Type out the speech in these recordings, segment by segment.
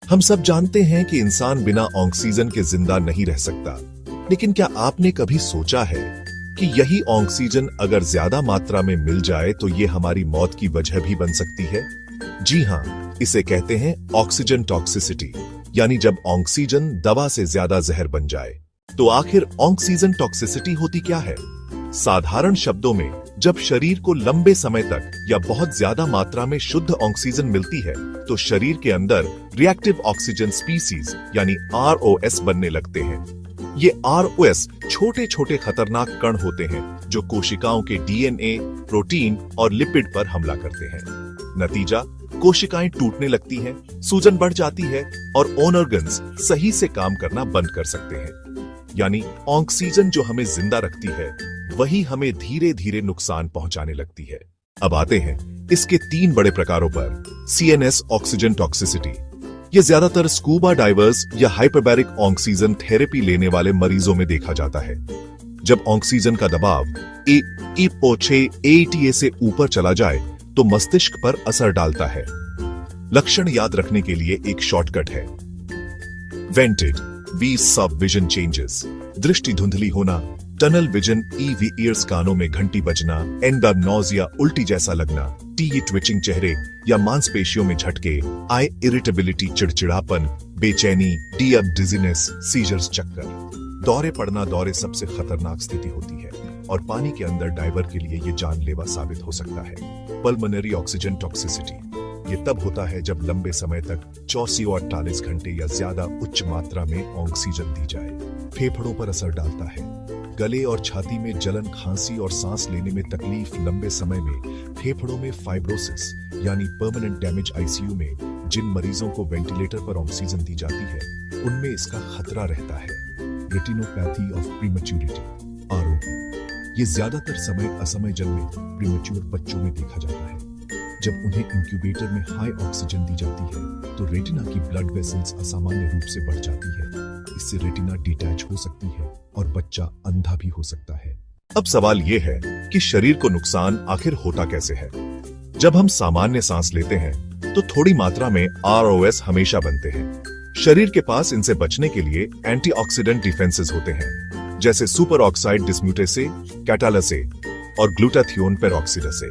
हम सब जानते हैं कि इंसान बिना ऑक्सीजन के जिंदा नहीं रह सकता, लेकिन क्या आपने कभी सोचा है कि यही ऑक्सीजन अगर ज्यादा मात्रा में मिल जाए तो ये हमारी मौत की वजह भी बन सकती है? जी हाँ, इसे कहते हैं ऑक्सीजन टॉक्सिसिटी, यानी जब ऑक्सीजन दवा से ज्यादा जहर बन जाए। तो आखिर ऑक्सीजन टॉक्सिसिटी होती क्या है? साधारण शब्दों में, जब शरीर को लंबे समय तक या बहुत ज्यादा मात्रा में शुद्ध ऑक्सीजन मिलती है तो शरीर के अंदर रिएक्टिव ऑक्सीजन स्पीसीज यानी ROS बनने लगते हैं। ये ROS छोटे छोटे खतरनाक कण होते हैं जो कोशिकाओं के DNA, प्रोटीन और लिपिड पर हमला करते हैं। नतीजा, कोशिकाएं टूटने लगती हैं, सूजन बढ़ जाती है और ऑर्गन्स सही से काम करना बंद कर सकते हैं। यानी ऑक्सीजन जो हमें जिंदा रखती है वही हमें धीरे धीरे नुकसान पहुंचाने लगती है। अब आते हैं इसके 3 बड़े प्रकारों पर। CNS ऑक्सीजन टॉक्सिसिटी, यह ज्यादातर स्कूबा डाइवर्स या हाइपरबैरिक ऑक्सीजन थेरेपी लेने वाले मरीजों में देखा जाता है। जब ऑक्सीजन का दबाव EPO6 ATA से ऊपर चला जाए तो मस्तिष्क पर असर डालता है। लक्षण याद रखने के लिए एक शॉर्टकट है। वेंटेड V सब विजन चेंजेस, दृष्टि धुंधली होना, टनल विजन EV ईयर्स, कानों में घंटी बजना, एंडर नोजिया, उल्टी जैसा लगना, टी ट्विचिंग चेहरे या मांसपेशियों में झटके, आई इरिटेबिलिटी, चिड़चिड़ापन, बेचैनी, डिजीनेस, सीजर्स, चक्कर। दौरे पड़ना दौरे सबसे खतरनाक स्थिति होती है और पानी के अंदर डाइवर के लिए ये जानलेवा साबित हो सकता है। पल्मोनरी ऑक्सीजन टॉक्सिसिटी, ये तब होता है जब लंबे समय तक 48 घंटे या ज्यादा उच्च मात्रा में ऑक्सीजन दी जाए। फेफड़ों पर असर डालता है। गले और छाती में जलन, खांसी और सांस लेने में तकलीफ, लंबे समय में फेफड़ों में फाइब्रोसिस यानी परमानेंट डैमेज। ICU में जिन मरीजों को वेंटिलेटर पर ऑक्सीजन दी जाती है उनमें इसका खतरा रहता है। रेटिनोपैथी ऑफ प्रीमेच्योरिटी ROP, ये ज्यादातर समय असमय जन्मे प्रीमेच्योर बच्चों में देखा जाता है। जब उन्हें इंक्यूबेटर में हाई ऑक्सीजन दी जाती है तो रेटिना की ब्लड वेसल्स असामान्य रूप से बढ़ जाती है। इससे रेटिना डिटैच हो सकती है और बच्चा अंधा भी हो सकता है। अब सवाल यह है कि शरीर को नुकसान आखिर होता कैसे है? जब हम सामान्य सांस लेते हैं तो थोड़ी मात्रा में ROS हमेशा बनते हैं। शरीर के पास इनसे बचने के लिए एंटीऑक्सीडेंट डिफेंसेस होते हैं, जैसे सुपर ऑक्साइड डिस्म्यूटेसे, कैटालसे और ग्लूटाथियोन पेरोक्सिडेसे।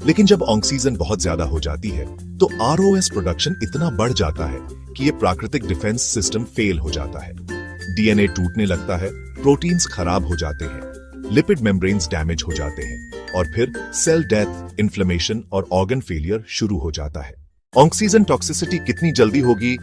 लेकिन जब ऑक्सीजन बहुत ज्यादा हो जाती है तो ROS प्रोडक्शन इतना बढ़ जाता है कि ये प्राकृतिक डिफेंस सिस्टम फेल हो जाता है। DNA टूटने लगता है, प्रोटीन्स खराब हो जाते हैं, लिपिड मेम्ब्रेन्स डैमेज हो जाते हैं और फिर सेल डेथ, इन्फ्लेमेशन और ऑर्गन फेलियर शुरू हो जाता है। ऑक्सीजन टॉक्सिसिटी कितनी जल्दी होगी